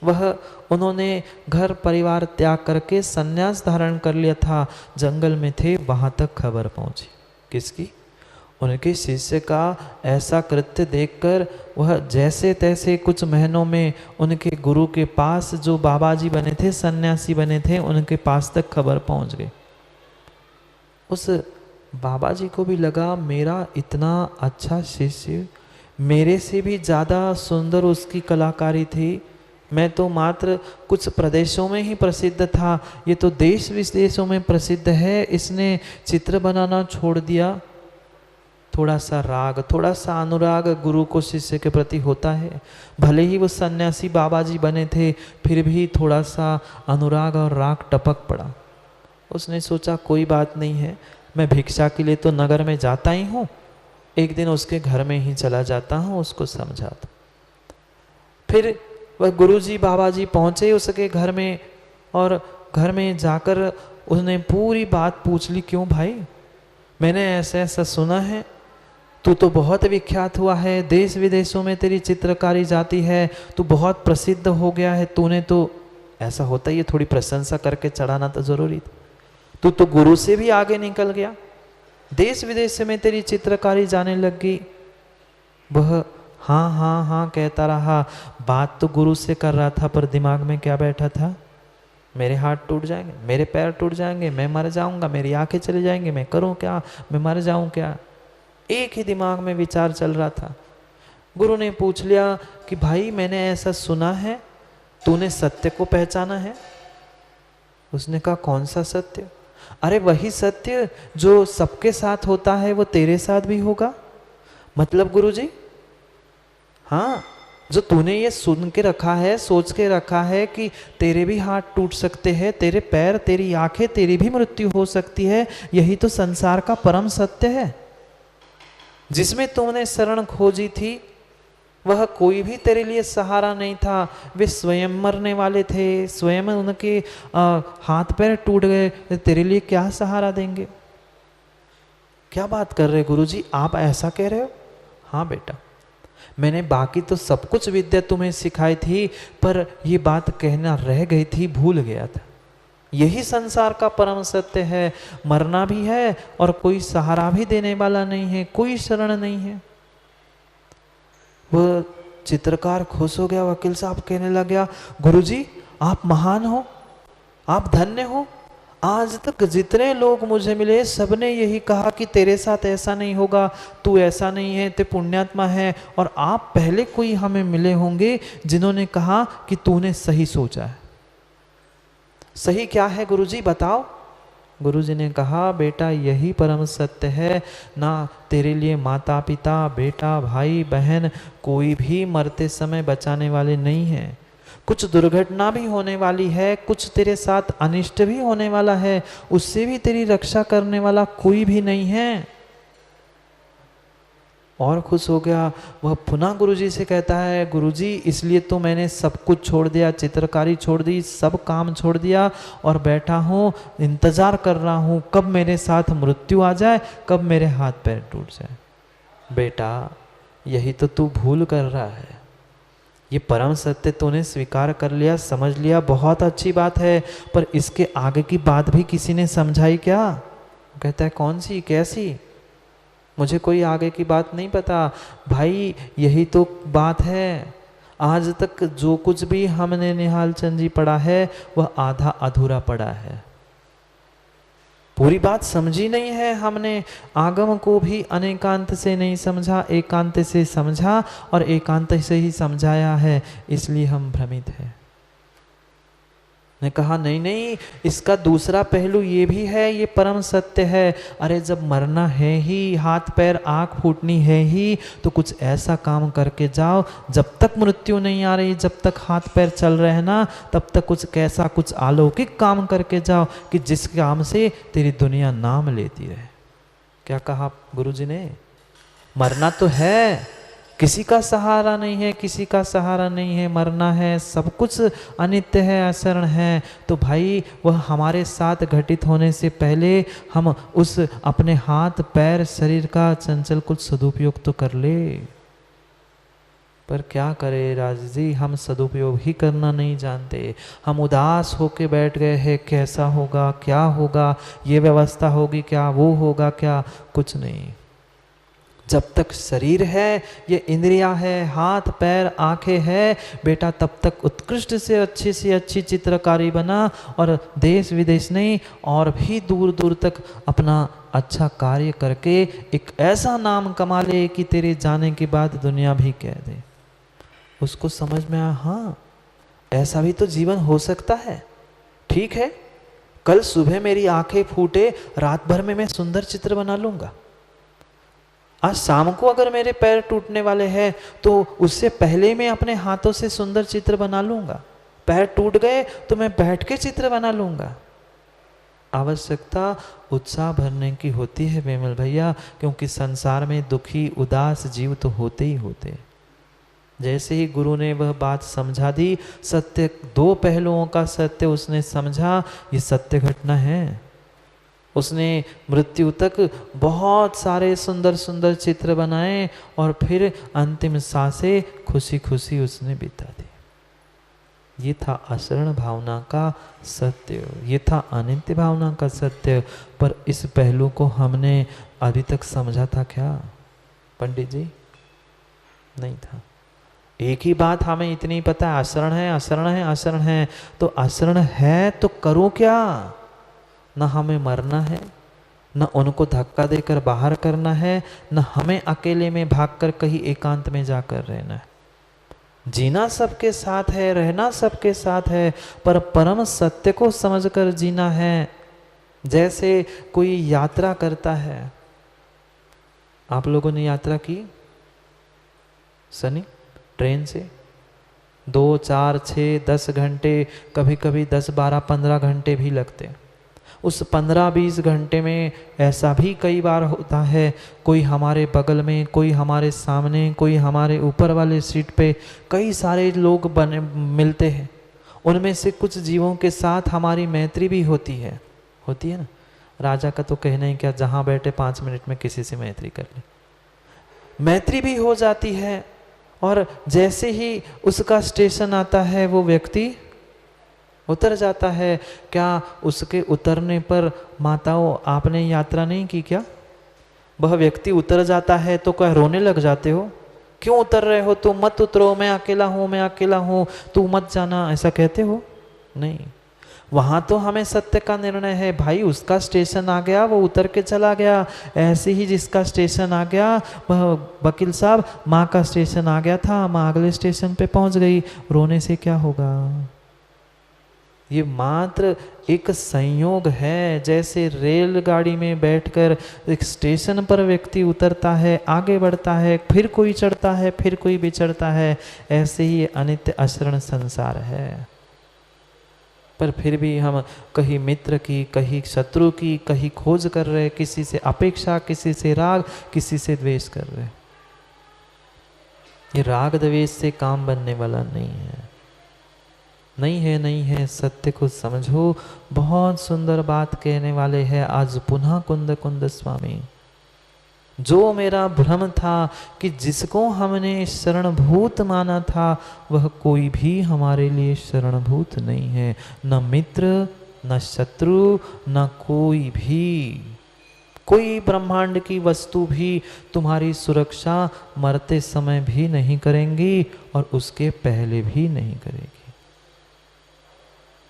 उन्होंने घर परिवार त्याग करके संन्यास धारण कर लिया था, जंगल में थे, वहां तक खबर पहुंची। किसकी? उनके शिष्य का ऐसा कृत्य देखकर वह जैसे तैसे कुछ महीनों में उनके गुरु के पास, जो बाबा जी बने थे, सन्यासी बने थे, उनके पास तक खबर पहुंच गई। उस बाबा जी को भी लगा मेरा इतना अच्छा शिष्य, मेरे से भी ज़्यादा सुंदर उसकी कलाकारी थी, मैं तो मात्र कुछ प्रदेशों में ही प्रसिद्ध था, ये तो देश विदेशों में प्रसिद्ध है, इसने चित्र बनाना छोड़ दिया। थोड़ा सा राग, थोड़ा सा अनुराग गुरु को शिष्य के प्रति होता है, भले ही वो सन्यासी बाबा जी बने थे, फिर भी थोड़ा सा अनुराग और राग टपक पड़ा। उसने सोचा कोई बात नहीं है, मैं भिक्षा के लिए तो नगर में जाता ही हूँ, एक दिन उसके घर में ही चला जाता हूँ, उसको समझाता। फिर वह गुरुजी बाबा जी पहुँचे उसके घर में, और घर में जाकर उसने पूरी बात पूछ ली। क्यों भाई, मैंने ऐसा ऐसा सुना है, तू तो बहुत विख्यात हुआ है, देश विदेशों में तेरी चित्रकारी जाती है, तू बहुत प्रसिद्ध हो गया है, तूने तो, ऐसा होता ही है, थोड़ी प्रशंसा करके चढ़ाना तो जरूरी था, तू तो गुरु से भी आगे निकल गया, देश विदेश में तेरी चित्रकारी जाने लग गई। वह हाँ हाँ हाँ कहता रहा, बात तो गुरु से कर रहा था, पर दिमाग में क्या बैठा था, मेरे हाथ टूट जाएंगे, मेरे पैर टूट जाएंगे, मैं मर जाऊंगा, मेरी आंखें चली जाएंगी, मैं करूं क्या, मैं मर जाऊं क्या, एक ही दिमाग में विचार चल रहा था। गुरु ने पूछ लिया कि भाई मैंने ऐसा सुना है, तूने सत्य को पहचाना है? उसने कहा कौन सा सत्य? अरे वही सत्य जो सबके साथ होता है वो तेरे साथ भी होगा। मतलब गुरुजी? हाँ, जो तूने ये सुन के रखा है, सोच के रखा है कि तेरे भी हाथ टूट सकते हैं, तेरे पैर, तेरी आंखें, तेरी भी मृत्यु हो सकती है, यही तो संसार का परम सत्य है। जिसमें तुमने शरण खोजी थी वह कोई भी तेरे लिए सहारा नहीं था, वे स्वयं मरने वाले थे, स्वयं उनके हाथ पैर टूट गए, तेरे लिए क्या सहारा देंगे? क्या बात कर रहे गुरुजी, आप ऐसा कह रहे हो? हाँ बेटा, मैंने बाकी तो सब कुछ विद्या तुम्हें सिखाई थी, पर ये बात कहना रह गई थी, भूल गया था। यही संसार का परम सत्य है, मरना भी है और कोई सहारा भी देने वाला नहीं है, कोई शरण नहीं है। वह चित्रकार खुश हो गया। वकील साहब कहने लग गया, गुरुजी आप महान हो, आप धन्य हो, आज तक जितने लोग मुझे मिले सबने यही कहा कि तेरे साथ ऐसा नहीं होगा, तू ऐसा नहीं है, तू पुण्यात्मा है, और आप पहले कोई हमें मिले होंगे जिन्होंने कहा कि तूने सही सोचा है। सही क्या है गुरुजी बताओ? गुरुजी ने कहा, बेटा यही परम सत्य है, ना तेरे लिए माता पिता, बेटा, भाई, बहन कोई भी मरते समय बचाने वाले नहीं हैं, कुछ दुर्घटना भी होने वाली है, कुछ तेरे साथ अनिष्ट भी होने वाला है, उससे भी तेरी रक्षा करने वाला कोई भी नहीं है। और खुश हो गया वह, पुनः गुरुजी से कहता है, गुरुजी इसलिए तो मैंने सब कुछ छोड़ दिया, चित्रकारी छोड़ दी, सब काम छोड़ दिया और बैठा हूँ, इंतजार कर रहा हूँ कब मेरे साथ मृत्यु आ जाए, कब मेरे हाथ पैर टूट जाए। बेटा यही तो तू भूल कर रहा है, ये परम सत्य तूने स्वीकार कर लिया, समझ लिया, बहुत अच्छी बात है, पर इसके आगे की बात भी किसी ने समझाई क्या? कहता है कौन सी, कैसी? मुझे कोई आगे की बात नहीं पता। भाई यही तो बात है, आज तक जो कुछ भी हमने निहाल चंद जी पढ़ा है वह आधा अधूरा पढ़ा है, पूरी बात समझी नहीं है हमने। आगम को भी अनेकांत से नहीं समझा, एकांत से समझा और एकांत से ही समझाया है, इसलिए हम भ्रमित हैं। ने कहा नहीं नहीं, इसका दूसरा पहलू ये भी है, ये परम सत्य है। अरे जब मरना है ही, हाथ पैर आँख फूटनी है ही, तो कुछ ऐसा काम करके जाओ, जब तक मृत्यु नहीं आ रही, जब तक हाथ पैर चल रहे हैं ना, तब तक कुछ कैसा कुछ अलौकिक काम करके जाओ कि जिस काम से तेरी दुनिया नाम लेती रहे। क्या कहा गुरुजी ने? मरना तो है, किसी का सहारा नहीं है, किसी का सहारा नहीं है, मरना है, सब कुछ अनित्य है, अशरण है। तो भाई वह हमारे साथ घटित होने से पहले हम उस अपने हाथ पैर शरीर का चंचल कुछ सदुपयोग तो कर ले। पर क्या करे राज जी, हम सदुपयोग ही करना नहीं जानते। हम उदास होके बैठ गए हैं, कैसा होगा, क्या होगा, ये व्यवस्था होगी क्या, वो होगा क्या, कुछ नहीं। जब तक शरीर है, ये इंद्रियां है, हाथ पैर आंखें है बेटा, तब तक उत्कृष्ट से अच्छी चित्रकारी बना और देश विदेश नहीं और भी दूर दूर तक अपना अच्छा कार्य करके एक ऐसा नाम कमा ले कि तेरे जाने के बाद दुनिया भी कह दे। उसको समझ में आया, हाँ ऐसा भी तो जीवन हो सकता है। ठीक है, कल सुबह मेरी आंखें फूटे, रात भर में मैं सुंदर चित्र बना लूंगा। आज शाम को अगर मेरे पैर टूटने वाले हैं तो उससे पहले मैं अपने हाथों से सुंदर चित्र बना लूंगा। पैर टूट गए तो मैं बैठ के चित्र बना लूंगा। आवश्यकता उत्साह भरने की होती है विमल भैया, क्योंकि संसार में दुखी उदास जीव तो होते ही होते। जैसे ही गुरु ने वह बात समझा दी, सत्य दो पहलुओं का सत्य उसने समझा, ये सत्य घटना है। उसने मृत्यु तक बहुत सारे सुंदर सुंदर चित्र बनाए और फिर अंतिम सांसें खुशी खुशी उसने बिता दी। ये था अशरण भावना का सत्य, ये था अनित्य भावना का सत्य। पर इस पहलू को हमने अभी तक समझा था क्या पंडित जी? नहीं था। एक ही बात हमें इतनी पता है, अशरण है, अशरण है, अशरण है। तो अशरण है तो करूं क्या? न हमें मरना है, न उनको धक्का देकर बाहर करना है, न हमें अकेले में भागकर कहीं एकांत में जाकर रहना है। जीना सबके साथ है, रहना सबके साथ है, पर परम सत्य को समझकर जीना है। जैसे कोई यात्रा करता है, आप लोगों ने यात्रा की सनी ट्रेन से 2, 4, 6, 10 घंटे, कभी कभी 10, 12, 15 घंटे भी लगते हैं। उस 15-20 घंटे में ऐसा भी कई बार होता है, कोई हमारे बगल में, कोई हमारे सामने, कोई हमारे ऊपर वाले सीट पे कई सारे लोग बने मिलते हैं। उनमें से कुछ जीवों के साथ हमारी मैत्री भी होती है ना। राजा का तो कहना ही क्या, जहाँ बैठे 5 मिनट में किसी से मैत्री कर ले, मैत्री भी हो जाती है। और जैसे ही उसका स्टेशन आता है वो व्यक्ति उतर जाता है। क्या उसके उतरने पर माताओं आपने यात्रा नहीं की क्या? वह व्यक्ति उतर जाता है तो क्या रोने लग जाते हो? क्यों उतर रहे हो? तुम मत उतरो, मैं अकेला हूँ, मैं अकेला हूँ, तू मत जाना, ऐसा कहते हो? नहीं, वहाँ तो हमें सत्य का निर्णय है। भाई उसका स्टेशन आ गया, वो उतर के चला गया। ऐसे ही जिसका स्टेशन आ गया, वह वकील साहब, माँ का स्टेशन आ गया था, माँ अगले स्टेशन पे पहुँच गई, रोने से क्या होगा? ये मात्र एक संयोग है। जैसे रेलगाड़ी में बैठकर एक स्टेशन पर व्यक्ति उतरता है, आगे बढ़ता है, फिर कोई चढ़ता है, फिर कोई भी चढ़ता है, ऐसे ही अनित्य अशरण संसार है। पर फिर भी हम कहीं मित्र की, कहीं शत्रु की, कहीं खोज कर रहे, किसी से अपेक्षा, किसी से राग, किसी से द्वेष कर रहे। ये राग द्वेष से काम बनने वाला नहीं है, नहीं है, नहीं है। सत्य को समझो। बहुत सुंदर बात कहने वाले हैं आज पुनः कुंद कुंद स्वामी। जो मेरा भ्रम था कि जिसको हमने शरणभूत माना था वह कोई भी हमारे लिए शरणभूत नहीं है, न मित्र, न शत्रु, न कोई भी। कोई ब्रह्मांड की वस्तु भी तुम्हारी सुरक्षा मरते समय भी नहीं करेंगी और उसके पहले भी नहीं करेगी,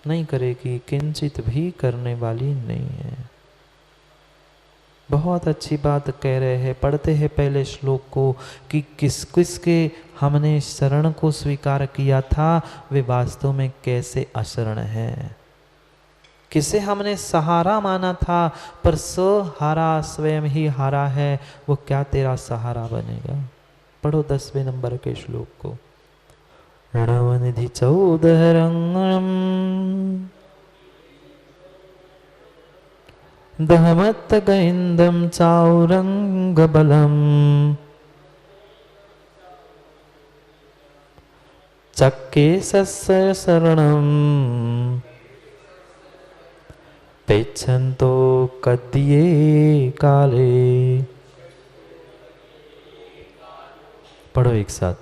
नहीं करेगी, किंचित भी करने वाली नहीं है। बहुत अच्छी बात कह रहे हैं। पढ़ते हैं पहले श्लोक को कि किस किस के हमने शरण को स्वीकार किया था वे वास्तव में कैसे अशरण है। किसे हमने सहारा माना था पर सहारा स्वयं ही हारा है, वो क्या तेरा सहारा बनेगा। पढ़ो 10वें नंबर के श्लोक को। रणवनिधि 14 रंगम दहमत्त गैंदम चाउरंग बलम चक्के सस्य शरणम पेच्छन्तो कद्ये काले। पढ़ो एक साथ।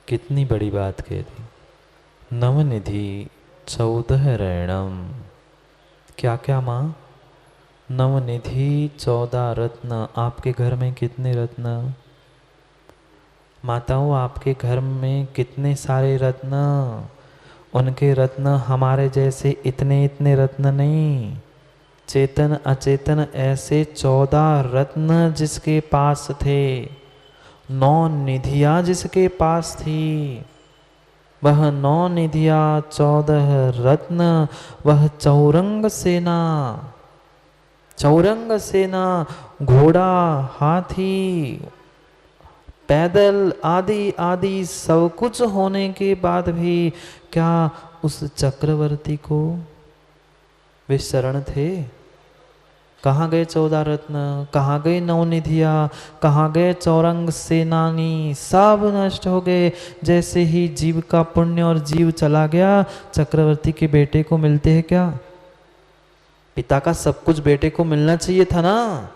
कितनी बड़ी बात कह दी। नवनिधि 14 रैणम। क्या क्या माँ? नवनिधि 14 रत्न। आपके घर में कितने रत्न? माताओं आपके घर में कितने सारे रत्न? उनके रत्न हमारे जैसे इतने इतने रत्न नहीं, चेतन अचेतन ऐसे 14 रत्न जिसके पास थे, 9 निधियाँ जिसके पास थी, वह 9 निधियाँ 14 रत्न, वह चौरंग सेना, चौरंग सेना, घोड़ा, हाथी, पैदल आदि आदि सब कुछ होने के बाद भी क्या उस चक्रवर्ती को वे शरण थे? कहाँ गए 14 रत्न? कहाँ गए 9 निधियाँ? कहाँ गए चौरंग सेनानी? सब नष्ट हो गए। जैसे ही जीव का पुण्य और जीव चला गया, चक्रवर्ती के बेटे को मिलते हैं क्या? पिता का सब कुछ बेटे को मिलना चाहिए था ना,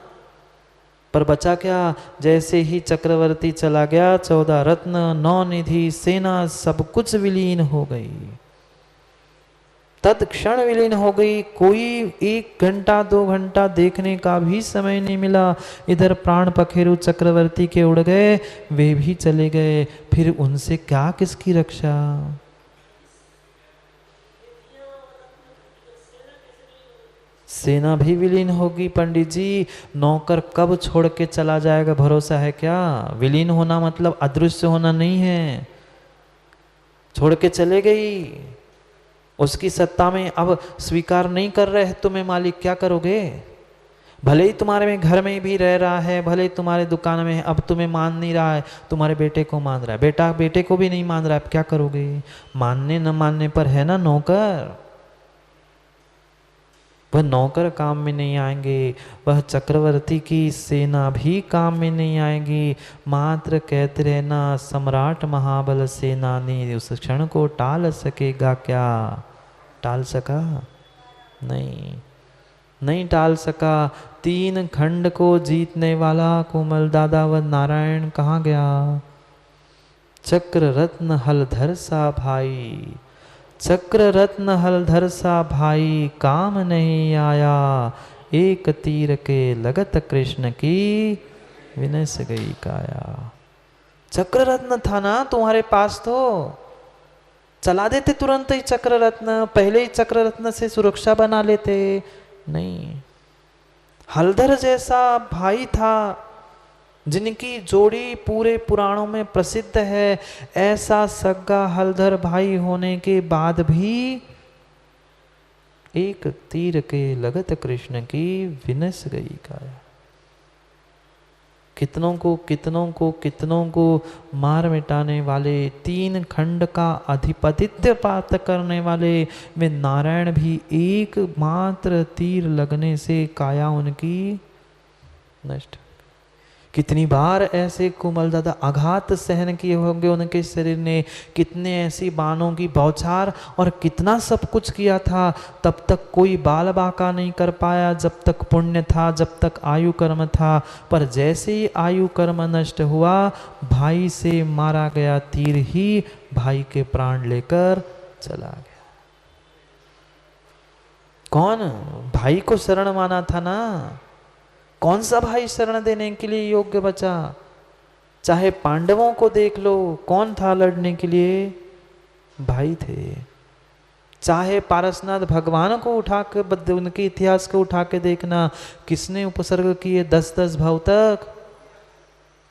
पर बचा क्या? जैसे ही चक्रवर्ती चला गया, 14 रत्न, 9 निधि, सेना सब कुछ विलीन हो गई, तत्क्षण विलीन हो गई। कोई 1 घंटा 2 घंटा देखने का भी समय नहीं मिला। इधर प्राण पखेरु चक्रवर्ती के उड़ गए, वे भी चले गए, फिर उनसे क्या किसकी रक्षा? सेना भी विलीन होगी पंडित जी। नौकर कब छोड़ के चला जाएगा भरोसा है क्या? विलीन होना मतलब अदृश्य होना नहीं है। छोड़ के चले गई, उसकी सत्ता में अब स्वीकार नहीं कर रहे तुम्हें मालिक, क्या करोगे? भले ही तुम्हारे में घर में भी रह रहा है, भले ही तुम्हारे दुकान में, अब तुम्हें मान नहीं रहा है, तुम्हारे बेटे को मान रहा है, बेटा बेटे को भी नहीं मान रहा है, अब क्या करोगे? मानने न मानने पर है ना नौकर। वह नौकर काम में नहीं आएंगे, वह चक्रवर्ती की सेना भी काम में नहीं आएगी। मात्र कहते रहना सम्राट महाबल सेनानी उस क्षण को टाल सकेगा क्या? टाल सका? नहीं, नहीं टाल सका। 3 खंड को जीतने वाला कोमल दादा व नारायण कहाँ गया? चक्र रत्न हलधर सा भाई, चक्र रत्न हलधर सा भाई, काम नहीं आया, एक तीर के लगत कृष्ण की विनस गई काया। चक्र रत्न था ना तुम्हारे पास, तो चला देते तुरंत ही चक्र रत्न, पहले ही चक्र रत्न से सुरक्षा बना लेते। नहीं, हलधर जैसा भाई था जिनकी जोड़ी पूरे पुराणों में प्रसिद्ध है, ऐसा सगा हलधर भाई होने के बाद भी एक तीर के लगत कृष्ण की विनस गई काया। कितनों को मार मिटाने वाले, 3 खंड का अधिपतित्व प्राप्त करने वाले वे नारायण भी एकमात्र तीर लगने से काया उनकी नष्ट। कितनी बार ऐसे कोमल दादा आघात सहन किए होंगे उनके शरीर ने, कितने ऐसी बाणों की बौछार, और कितना सब कुछ किया था, तब तक कोई बाल बाका नहीं कर पाया, जब तक पुण्य था, जब तक आयु कर्म था। पर जैसे ही आयु कर्म नष्ट हुआ, भाई से मारा गया तीर ही भाई के प्राण लेकर चला गया। कौन? भाई को शरण माना था ना। कौन सा भाई शरण देने के लिए योग्य बचा? चाहे पांडवों को देख लो, कौन था लड़ने के लिए? भाई थे। चाहे पारसनाथ भगवान को उठा के, उनके इतिहास को उठा के देखना, किसने उपसर्ग किए 10-10 भाव तक,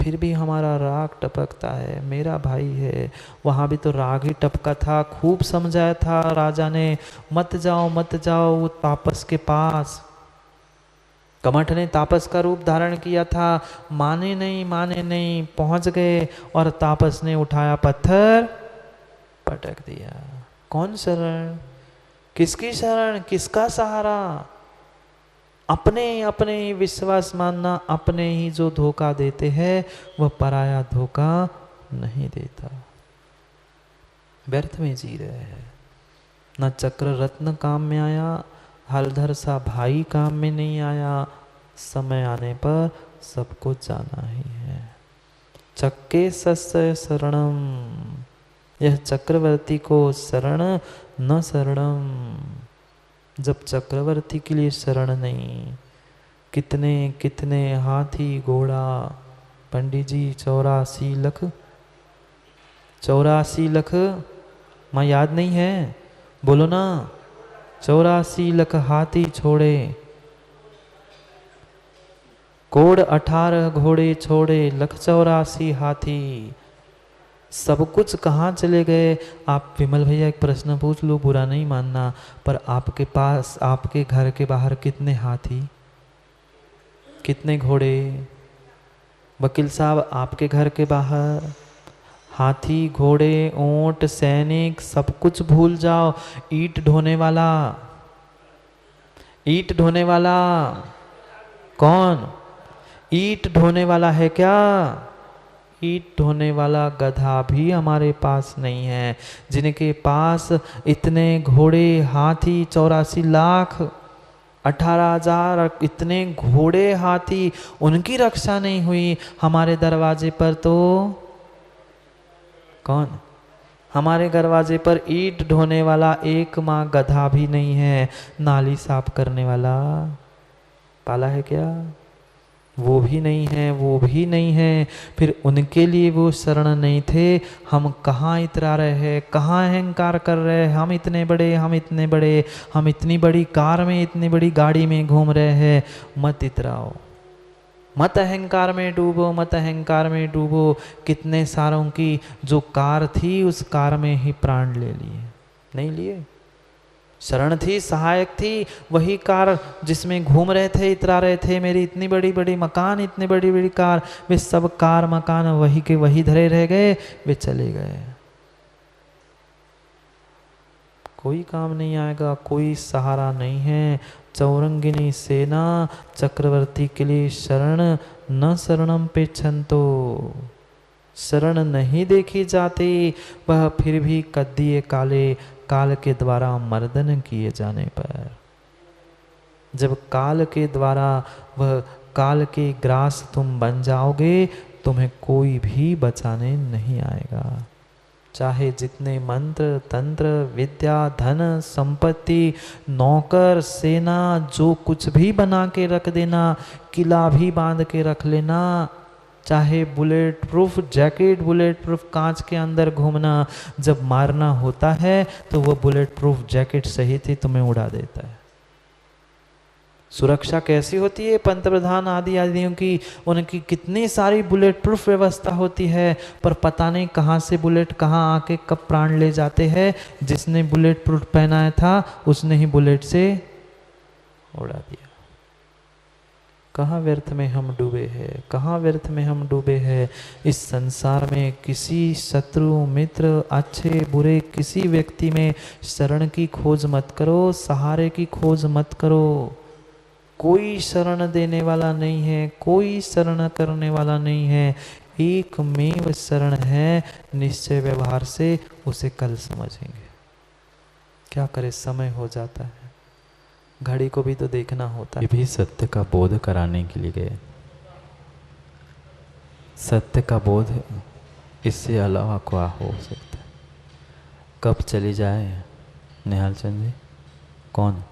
फिर भी हमारा राग टपकता है, मेरा भाई है। वहां भी तो राग ही टपका था। खूब समझाया था राजा ने, मत जाओ वो तापस के पास। कमठ ने तापस का रूप धारण किया था, माने नहीं, पहुंच गए और तापस ने उठाया पत्थर, पटक दिया। कौन शरण? किसकी शरण? किसका सहारा? अपने ही विश्वास मानना, अपने ही जो धोखा देते हैं वह पराया धोखा नहीं देता। व्यर्थ में जी रहे हैं। न चक्र रत्न काम में आया, हलधर सा भाई काम में नहीं आया। समय आने पर सब कुछ जाना ही है। चक्के सस्य शरणम, यह चक्रवर्ती को शरण न शरणम। जब चक्रवर्ती के लिए शरण नहीं, कितने हाथी घोड़ा, पंडित जी 84 लाख, माँ याद नहीं है? बोलो ना, 84 लाख हाथी छोड़े, कोड़ 18 घोड़े छोड़े, 184 हाथी, सब कुछ कहाँ चले गए? आप विमल भैया एक प्रश्न पूछ लो, बुरा नहीं मानना, पर आपके पास, आपके घर के बाहर कितने हाथी, कितने घोड़े? वकील साहब, आपके घर के बाहर हाथी, घोड़े, ऊंट, सैनिक, सब कुछ भूल जाओ। ईंट ढोने वाला कौन? ईंट ढोने वाला है क्या? ईंट ढोने वाला गधा भी हमारे पास नहीं है। जिनके पास इतने घोड़े, हाथी, 84 लाख, 18,000 इतने घोड़े, हाथी, उनकी रक्षा नहीं हुई। हमारे दरवाजे पर तो कौन? हमारे दरवाजे पर ईंट ढोने वाला एक माँ गधा भी नहीं है। नाली साफ करने वाला पाला है क्या? वो भी नहीं है। फिर उनके लिए वो शरण नहीं थे। हम कहाँ इतरा रहे हैं, कहाँ अहंकार कर रहे हैं, हम इतने बड़े, हम इतनी बड़ी कार में, इतनी बड़ी गाड़ी में घूम रहे हैं। मत इतराओ, मत अहंकार में डूबो। कितने सारों की जो कार थी, उस कार में ही प्राण ले लिए, नहीं लिए? शरण थी, सहायक थी, वही कार जिसमें घूम रहे थे, इतरा रहे थे। मेरी इतनी बड़ी मकान, इतनी बड़ी कार, वे सब कार मकान वही के वही धरे रह गए, वे चले गए। कोई काम नहीं आएगा, कोई सहारा नहीं है। चौरंगिनी सेना चक्रवर्ती के लिए शरण न शरणम पे छंतो, शरण नहीं देखी जाती। वह फिर भी कद्दिए काले, काल के द्वारा मर्दन किए जाने पर, जब काल के द्वारा वह काल के ग्रास तुम बन जाओगे, तुम्हें कोई भी बचाने नहीं आएगा। चाहे जितने मंत्र, तंत्र, विद्या, धन, संपत्ति, नौकर, सेना, जो कुछ भी बना के रख देना, किला भी बांध के रख लेना, चाहे bullet proof jacket, bullet proof कांच के अंदर घूमना, जब मारना होता है तो वो बुलेट प्रूफ जैकेट सहित ही तुम्हें उड़ा देता है। सुरक्षा कैसी होती है पंतप्रधान आदि आदियों की, उनकी कितनी सारी बुलेट प्रूफ व्यवस्था होती है, पर पता नहीं कहाँ से बुलेट कहाँ आके कब प्राण ले जाते हैं। जिसने बुलेट प्रूफ पहनाया था उसने ही बुलेट से उड़ा दिया। कहाँ व्यर्थ में हम डूबे हैं, कहाँ व्यर्थ में हम डूबे हैं। इस संसार में किसी शत्रु मित्र अच्छे बुरे किसी व्यक्ति में शरण की खोज मत करो, सहारे की खोज मत करो। कोई शरण देने वाला नहीं है, कोई शरण करने वाला नहीं है। एकमेव शरण है, निश्चय व्यवहार से उसे कल समझेंगे। क्या करे, समय हो जाता है, घड़ी को भी तो देखना होता है। ये भी सत्य का बोध कराने के लिए गए। सत्य का बोध इससे अलावा क्या हो सकता है। कब चली जाए निहाल चंद जी? कौन?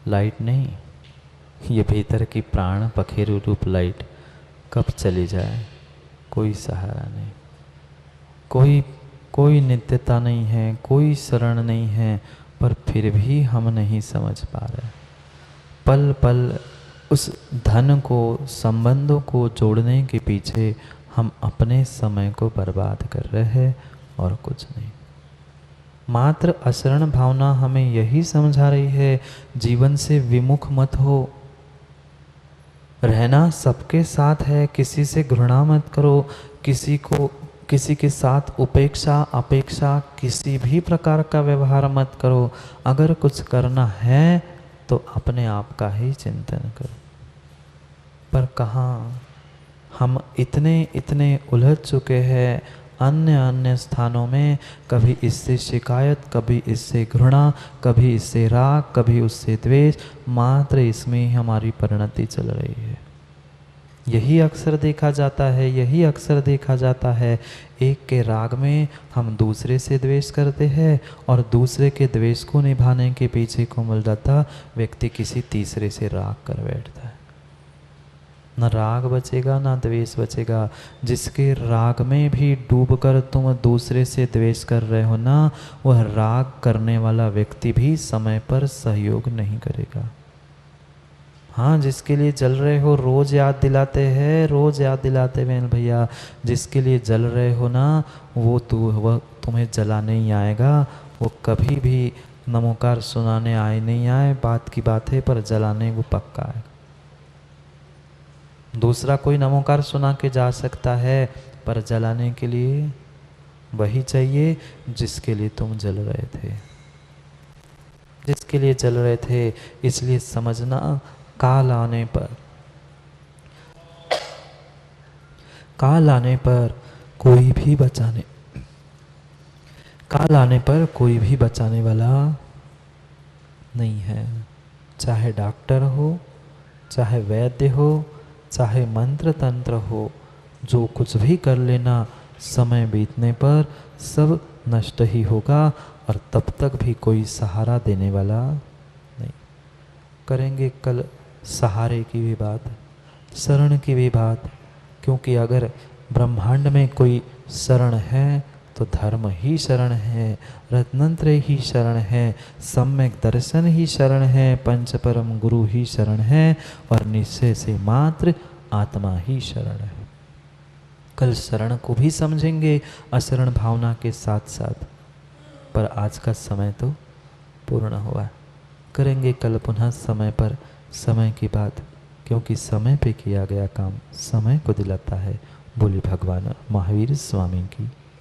लाइट नहीं, ये भीतर की प्राण पखेरु रूप लाइट कब चली जाए, कोई सहारा नहीं, कोई नित्यता नहीं है, कोई शरण नहीं है। पर फिर भी हम नहीं समझ पा रहे। पल पल उस धन को, संबंधों को जोड़ने के पीछे हम अपने समय को बर्बाद कर रहे हैं और कुछ नहीं। मात्र अशरण भावना हमें यही समझा रही है, जीवन से विमुख मत हो। रहना सबके साथ है, किसी से घृणा मत करो, किसी के साथ उपेक्षा अपेक्षा किसी भी प्रकार का व्यवहार मत करो। अगर कुछ करना है तो अपने आप का ही चिंतन करो। पर कहाँ हम इतने उलझ चुके हैं अन्य स्थानों में, कभी इससे शिकायत, कभी इससे घृणा, कभी इससे राग, कभी उससे द्वेष, मात्र इसमें ही हमारी परिणति चल रही है। यही अक्सर देखा जाता है, यही अक्सर देखा जाता है। एक के राग में हम दूसरे से द्वेष करते हैं और दूसरे के द्वेष को निभाने के पीछे कोमल जाता व्यक्ति किसी तीसरे से राग कर बैठता है। न राग बचेगा ना द्वेष बचेगा। जिसके राग में भी डूबकर तुम दूसरे से द्वेष कर रहे हो ना, वह राग करने वाला व्यक्ति भी समय पर सहयोग नहीं करेगा। हाँ, जिसके लिए जल रहे हो रोज याद दिलाते हैं, रोज याद दिलाते हैं भैया, जिसके लिए जल रहे हो ना वह तुम्हें जलाने ही आएगा। वो कभी भी नमोकार सुनाने आए नहीं आए, बात की बात है, पर जलाने वो पक्का है। दूसरा कोई नमोकार सुना के जा सकता है, पर जलाने के लिए वही चाहिए जिसके लिए तुम जल रहे थे, जिसके लिए जल रहे थे। इसलिए समझना, काल आने पर कोई भी बचाने वाला नहीं है। चाहे डॉक्टर हो, चाहे वैद्य हो, चाहे मंत्र तंत्र हो, जो कुछ भी कर लेना, समय बीतने पर सब नष्ट ही होगा और तब तक भी कोई सहारा देने वाला नहीं। करेंगे कल सहारे की भी बात, शरण की भी बात, क्योंकि अगर ब्रह्मांड में कोई शरण है तो धर्म ही शरण है, रत्नंत्र ही शरण है, सम्यक दर्शन ही शरण है, पंच परम गुरु ही शरण है और निश्चय से मात्र आत्मा ही शरण है। कल शरण को भी समझेंगे अशरण भावना के साथ साथ, पर आज का समय तो पूर्ण हुआ। करेंगे कल पुनः समय पर समय की बात, क्योंकि समय पे किया गया काम समय को दिलाता है। बोले भगवान महावीर स्वामी की